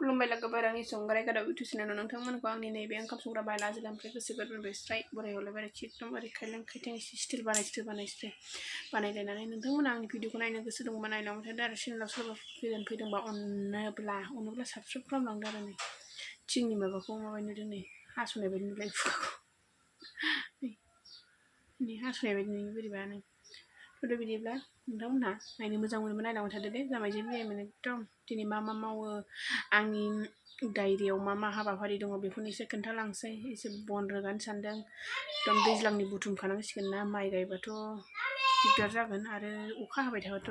खुलुमबाय लोगोफोर आंनि संग्राय गादाव इउटुब चेनेलाव नोंथांमोनखौ आंनि नैबे ओंखाम संग्रा बायला जिल्लानिफ्राय गोसो गोरबोनिफ्राय स्राय बरायहरलायबाय आरो एकदमबारे खायलें खायथें स्टिल बानायलायनानै नोंथांमोना आंनि भिडिअखौ नायनो गोसो दंबा नायलांबाय थादो आरो चेनेलाव सोरबा फैदोंबा अनोब्ला साबस्क्राइब खालामलांदो आरो नै थिंनि माबाखौ माबाय नुदों नै हास'नाय बायदि नुलाय खुगाखौ नै हास'नाय बायदि नुयो बोरैबानो थ'दो बिदिब्ला नोंथांमोनहा नायनो मोजां मोनोबा नायलांबाय थादो दे जामायजों बियायमोन एकदम दिनै मा मावो आंनि डायरियाव मा हाबाफारि दङ बेखौनो एसे खोन्थालांसै एसे बन रोगानो सानदों एकदम दैज्लांनि बुथुमखानांसिगोन ना माइ गायबाथ' दिगदार जागोन आरो अखा हाबाय थाबाथ'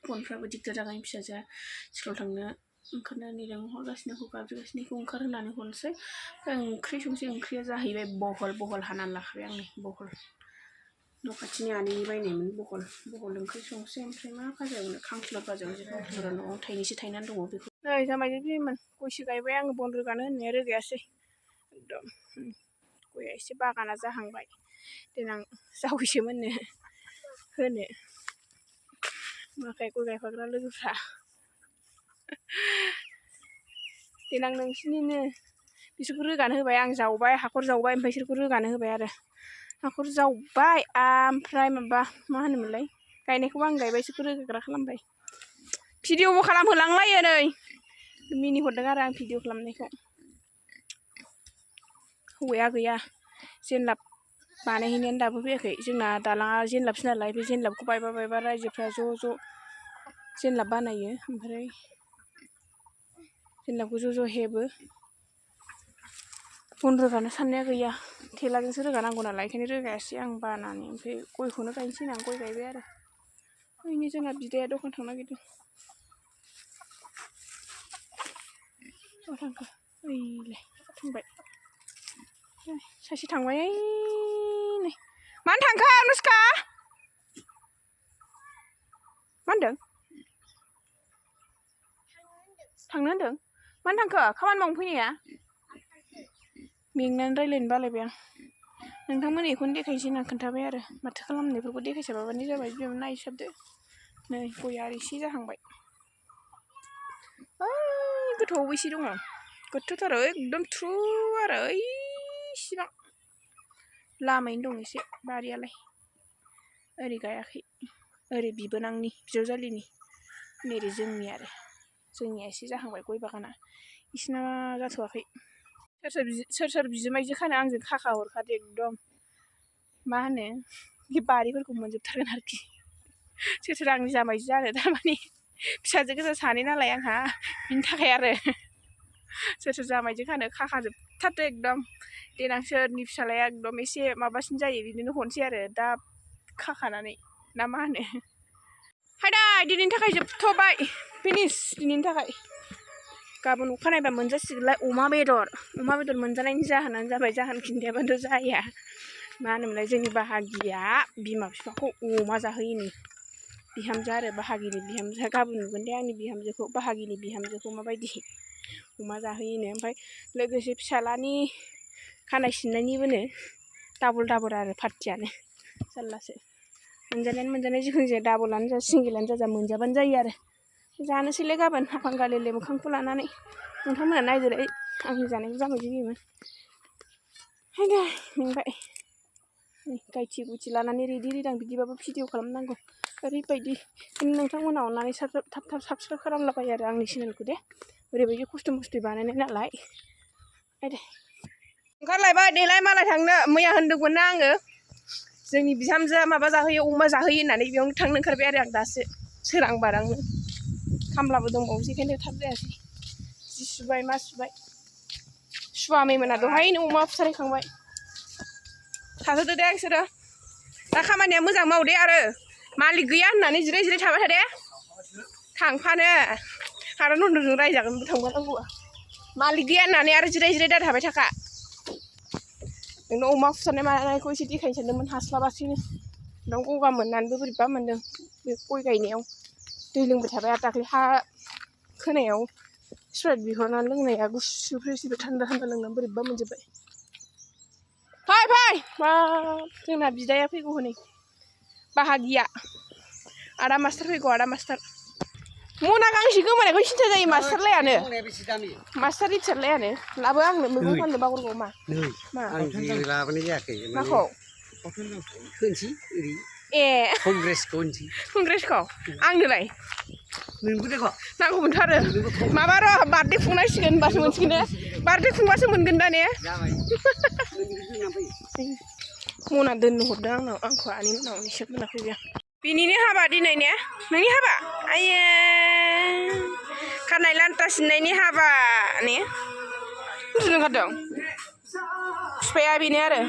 बनफ्राबो दिगदार जागोन फिसाजोआ स्कुलाव थांनो ओंखारनो नेदों गाबज्रिगासिनो बेखौ ओंखारहोनानै हरनोसै ओंख्रि संसै ओंख्रिया जाहैबाय बहल हानानै लाखाबाय आं नै बहल न' खाथिनि आनैनि बायनायमोन बहल ओंख्रि संसै ओमफ्राय मा भाजा एवनो खांखिलर भाजा एवनोसै खांखिलरा न'आव थाइनैसो थायनानै दङ बेखौ नै जामायजों फैयोमोन गयसो गायबाय आङो बन रोगानो होननाया रोगायासै एकदम गया एसे बागाना जाहांबाय देनां जावैसो मोननो होनो माखाय गय गायफाग्रा लोगोफ्रा देनां नोंसिनिनो बिसोरखौ रोगानो होबाय आं जावबाय हाखर जावबाय ओमफ्राय बिसोरखौ रोगानो होबाय आरो हाखर जावबाय ओमफ्राय माबा मा होनोमोनलाय गायनायखौबो आं गायबाय बिसोरखौ रोगाग्रा खालामबाय भिडिअबो खालामहोलांलायो नै मिनि हरदों आरो आं भिडिअ खालामनायखौ हौवाया गैया जेनलाब बानायहैनायानो दाबो फैयाखै जोंना दालाङा जेनलाबसो नालाय बे जेनलाबखौ बायबा रायजोफ्रा ज' जेनलाब बानायो ओमफ्राय जेनलाबखौ ज' हेबो बन रोगानो साननाया गैया थेलाजोंसो रोगानांगौ नालाय ओंखायनो रोगायासै आं बानानै ओमफ्राय गयखौनो गायनोसै होननानै गय गायबाय आरो ओरैनो जोंना बिदाया दखान थांनो नागिरदों थांखो ओइलाय थांबाय सासे थांबाय नै मानो थांखो अनुष्का मा होनदों थांनो होनदों मानो थांखो खामानि मावनो फैनाया मेंनानै रायज्लायनो बालायबाय आं नोंथांमोन बेखौनो देखायनोसै होनना खोन्थाबाय आरो माथो खालामनायफोरखौ देखायसाबाबानो जाबाय बिमानो नायसाबदो नै गया एसे जाहांबाय ओइ गोथौआवबो एसे दङ गोथौथार एकदम थ्रु आरो ओइसिबां लामायैनो दं एसे बारियालाय ओरै गायाखै ओरै बिबोनांनि बिजावजालिनि नैरै जोंनि आरो जोंनिया एसे जाहांबाय गय बागाना बिसिना जाथ'वाखै सोर बिजोमायजो खानो आंजों खाखा हरखादो एकदम मा होनो बे बारिफोरखौ मोनजोबथारगोन आरोखि सोर आंनि जामायजो जानो थारमाने फिसाजो गोजा सानै नालाय आंहा बिनि थाखाय आरो सोर जामायजो खानो खाखाजोबथारदो एकदम देनां सोरनि फिसालाया एकदम एसे माबासिन जायो बिदिनो हरनोसै आरो दा खाखानानै ना मा होनो हायदा दिनैनि थाखाय जोबथ'बाय फिनिस दिनैनि थाखाय गाबोन अखानायबा मोनजासिगोनलाय अमा बेदर मोनजानायनि जाहोनानो जाबाय जाहोन खिन्थायाबाथ' जाया मा होनोमोनलाय जोंनि बाहागिया बिमा बिफाखौ अमा जाहोयोनो बिहामजो आरो बाहागिनि बिहामजोआ गाबोन नुगोन दे आंनि बिहामजोखौ बाहागिनि बिहामजोखौ माबायदि अमा जाहोयोनो ओमफ्राय लोगोसे फिसालानि खानाय सिननायनिबोनो डाबल आरो पार्टियानो जारलासो मोनजानाय जिखुनु जाया डाबलानो जा सिंगेलानो जा मोनजाबानो जायो आरो जानोसैलाय गाबोन हाफां गालेले मोखांखौ लानानै नोंथांमोना नायदोलाय आंनि जानायखौ जामायजो बियोमोन हायदा मेंबाय गायथि गुथि लानानै रेडि रिदां बिदिबाबो भिडिअ खालामनांगौ ओरैबायदि नोंथांमोना अननानै थाब साबस्क्राइब खालामलाबायो आरो आंनि चेनेलखौ दे ओरैबायदि खस्थ' मस्थ'यै बानायनाय नालाय दे ओंखारलायबाय देलाय मालाय थांनो मैया होनदोंमोन ना आङो जोंनि बिहामजोआ माबा जाहोयो अमा जाहोयो होननानै बेयावनो थांनो ओंखारबाय आरो आं दासो सोरां बारांनो खामलाबो दंबावोसै बेखायनो थाब जायासै जि सुबाय मा सुबाय सुवामैमोना दहायनो अमा फुथारहैखांबाय थाथ'दो दे नोंसोरो दा खामानिया मोजां मावदे आरो मालिक गैया होननानै जिराय थाबाय थादे थांफानो आरो नन्दनजों रायजागोनबो थांबा नांगौआ मालिक गैया होननानै आरो जिराय दा थाबाय थाखा नोंनो अमा फुथारनाय मानायखौ एसे देखायनो सानदोंमोन हास्लाबासैनो दं गगा मोननानैबो बोरैबा मोन्दों बे गय गायनायाव दै लोंबाय थाबाय आरो दाख्लै हा खोनायाव स्प्राइट बिहरनानै लोंनाया गुसु फ्रिजनिफ्राय थान्दा लोंनानै बोरैबा मोनजोब्बाय फै मा जोंना बिदाया फैगौ हनै बाहागिया आदा मास्टार फैगौ आदा मास्टार मना गांसे गोमानायखौ सिन्था जायो मास्टारलायानो मास्टार रिटारलायानो लाबो आंनो मैगं फाननो बागरखौ मा मा आं लाबोनाय जायाखै माखौ होनसै ओरै ए कंग्रेसखौ होनसै कंग्रेसखौ आंनोलाय नोंबो देखो नांगौमोनथ' आरो माबा र' बार्थडे खुंनांसिगोन होनबासो मोनसिगोन ने बार्थडे खुंबासो मोनगोन दा ने मना दोननो हरदों आंनाव आंखौ आनै मोनाव एसे मोनाखै बेयो बिनिनो हाबा दिनै ने नोंनि हाबा आइये खानाय लान्था सिननायनि हाबा ने उन्दुनो ओंखारदों बिफाया बेनो आरो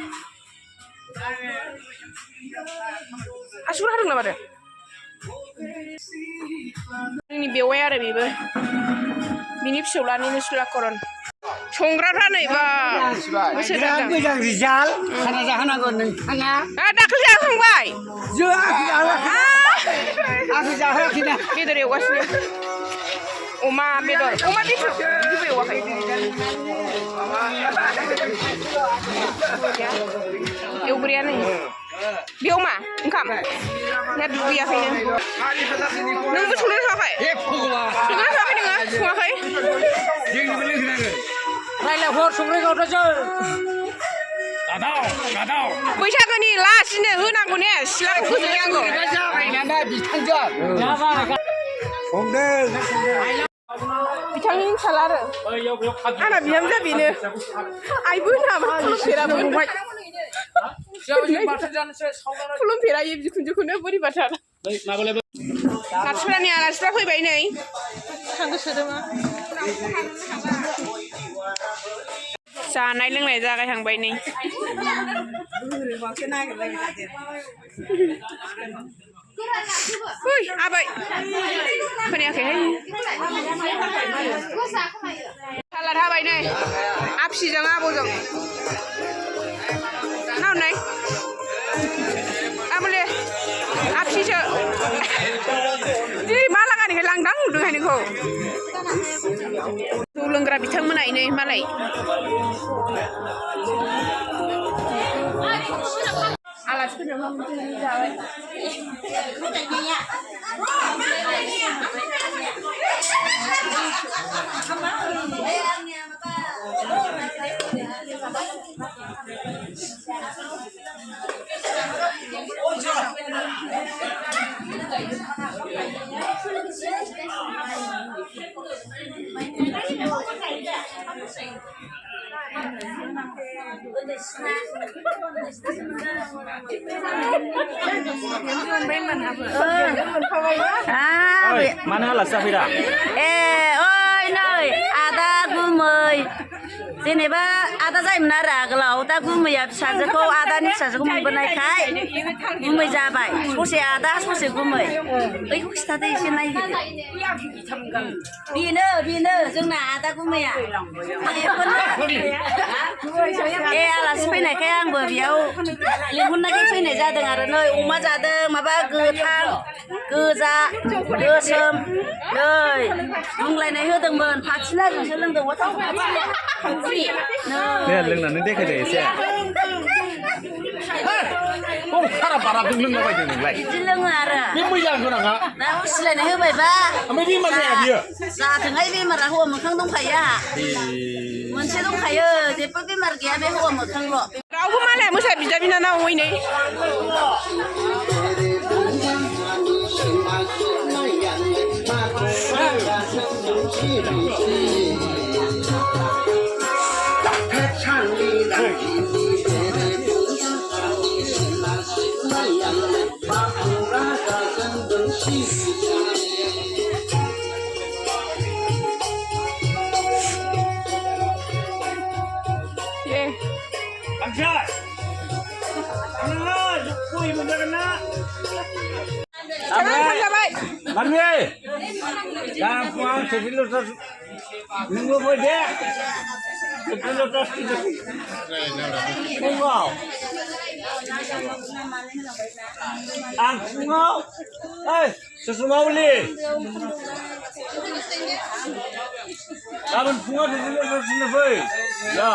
आसुगुर हादों नामा जोंनि बेवाइ आरो बेबो बिनि फिसौलानिनो सुलाकरन संग्राफ्रा नै बा मोजां रिजाल्ट खाना जाहोनांगौ नोंथाङा दाख्लै जाखांबाय आंखौ जाहोआखैना बेदर एवगासिनो अमा बेदर बिदिबो एवाखै एवग्राया नै बेयाव मा ओंखाम ना दुगैयाखैनो नोंबो संनो रोङाखै संनो रोङाखै नोङो सङाखै रायलायहर संग्राय गावदासो बैसागोनि लास्टनो होनांगौ ने सिलाखौ फोजोबनांगौ बिथांनि फिसाला आरो आंना बिहामजोआ बेनो आइबो नामा बिसोराबो खुलुमफेरायो बिखुनजोखौनो बोरैबाथार नाथुरानि आलासिफ्रा फैबाय नै थांगो सोदों जानाय लोंनाय जागायहांबाय नै आबै खोनायाखैहाय सालाद हाबाय नै आफिजों आब'जों नावनाय आमले आफिसो जि मा लागानिखाय लांदां नुदोंहाय नोंखौ जौ लोंग्रा बिथांमोना नै मालाय आलासिफोरजों जाबाय Mana alas Safira? Oi नै आदा गुमै जेनेबा आदा जायोमोन आरो आगोलाव दा गुमैया फिसाजोखौ आदानि फिसाजोखौ मोनबोनायखाय गुमै जाबाय ससे आदा ससे गुमै बैखौ खिथादो एसे नायहोदो बेनो जोंना आदा गुमैया ए आलासि फैनायखाय आंबो बेयाव लिंहरनायखाय फैनाय जादों आरो नै अमा जादों माबा गोथां गोजा गोसोम नै बुंलायनाय होदोंमोन फाथिनाजोंसो लोंदों Lihat lengan ini kayak desa. Oh, karena para dulu nggak baik dengan lain. Itu lengar. Bimu jalan kau nggak? Nah, selain itu baik. Ambil bimu ya dia. Saat ini bimu rahu makan dong kaya. Mencet dong kaya. Jadi bimu dia rahu makan lo. Rahu mana? Musa bisa bina na ini. Mami, jangan puang sebelum terus minggu boleh. Sebelum terus minggu. Minggu. Sesemua boleh. Kamu puang sebelum terus minggu. Ya.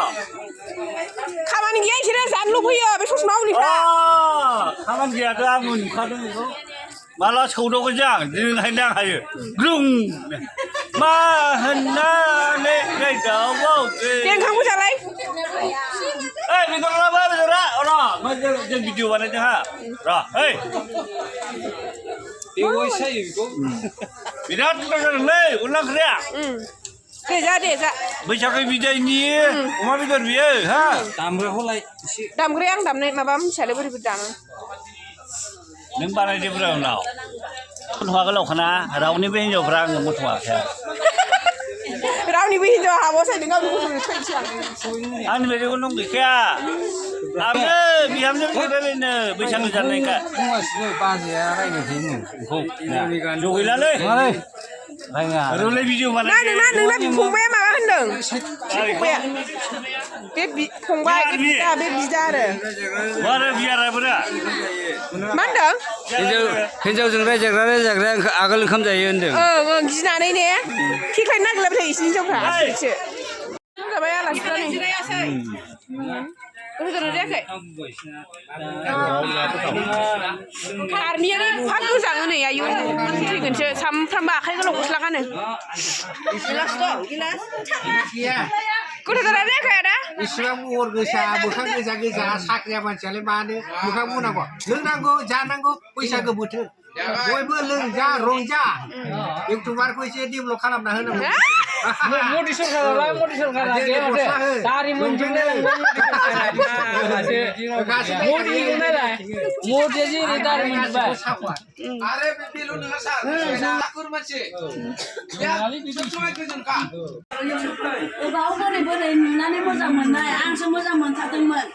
Kamu ni yang sini jangan lupa ya, besok mau ni. Oh, kamu dia tu amun, kamu itu. माला सौदावगोन जों दिनैहायनो आं हायो ग्रुं मा होननानै रायदावो दे ओंखामखौ जालाय ओइ बेदर लाबो बेदरा र' जों भिडिअ बानायदों हा र' ओइ बिराद मोजां जादोंलै अनला ओंख्रिया दे जा बैसागो बिदायनि अमा बेदर बियो हा दामग्राया आं दामनाय माबा मिथियालै बोरै दामो नों बानायदोब्रा उनाव मथ'आ गोलावखाना रावनिबो हिनजावफ्रा आङो मथ'आ रावनिबो हिनजाव हाबाव साइदों गावनि गथ'नो थैनोसै आं आंनि बायदिखौ नों गैखाया आंनो बिहामजो बिबायनो बैसागो जानायखा जौ गैलालै रौलाय भिडिअ बानाय नोंना फंबाया माबा होनदों फंबाया बे फंबाय बे बिदा आरो बियाराबोरा मा होनदों हिनजावजों रायजाग्राया आगोल ओंखाम जायो होनदों ओं गिनानै ने खेख्लायनो नागिरलाबाय थायो इसि हिनजावफ्रा आसो जाबाय आलासिफ्रा नै गोदोर जायाखै कारनियानो एफा गोजाङो नै आयु थैगोनसो सामफ्रामबो आखाइ गोलाव गस्ला गानो गथ'फोरा जायाखै आदा इसिबां महर गोसा मोखां गोजा गोजा साख्रिया मानसियालाय मानो मोखां बुंनांगौ लोंनांगौ जानांगौ बैसागो बोथोर बयबो लोंजा रंजा इउटुबारखौ एसे डेभेलप खालामना होनांगौ मदि सरकारा दारि मोनजोबनाय मदिया जेरै दारि मोनजोबबाय आरे बेल' नङा सार मानसि बोरै नुनानै मोजां मोननाय आंसो मोजां मोनथारदोंमोन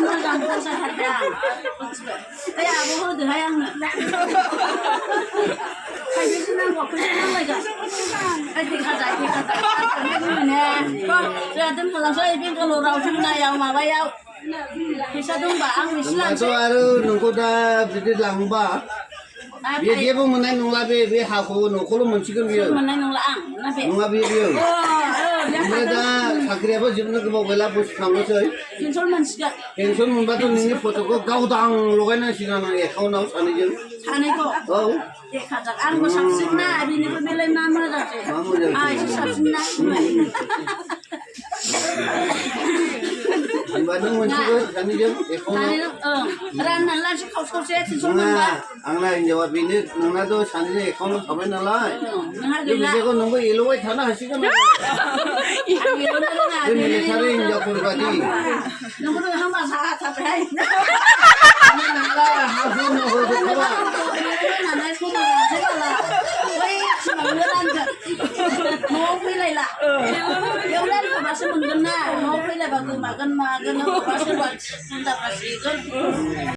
मोजां फसायथारदों आं ओइ आब' होदोहाय आंनो थाइबेंसो नांगौ फैसा नांलायगोन जोंहा दोनखालांसै बेंगालराव रावजोंनायाव माबायाव फैसा दंबा आं एसे लांसै आरो नोंखौ दा बिदि लाङोबा बे जेबो मोननाय नंला बे हाखौ न'खौल' मोनसिगोन बियो मोननाय नंला आं नङा बियो ओमफ्राय दा साख्रियाबो जोबनो गोबाव गैला बोसोरथामल'सै पेन्सन मोनसिगोन पेन्सन मोनबाथ' नोंनि फट'खौ गावदां लगायनांसिगोन आं एकाउन्टआव सानैजों सानैखौ औ 1000 आंबो साबसिन ना बेनिफ्राय बेलाय मा मोजांसै आं एसे साबसिन ना होनबा नों मोनसिगोन सानैजों एकाउन्टआव राननानै लानोसै खावसे पेन्सन नङा मोनबा आंना हिनजावा बेनो नोंनाथ' सानैजों एकाउन्टआव थाबाय नालाय नोंहा बे गैला बिदिखौ नोंबो एल'बाय थानो हासिगोन जों मिलिटारि हिनजावफोर बादि नोंखौ हामा जाथारबाय हाजो होजोबखाबा न'आव फैलायला बेयाव रानखाबासो मोनगोन ना न'आव फैलायबा गोमागोन मागोन सोरबा सिगोन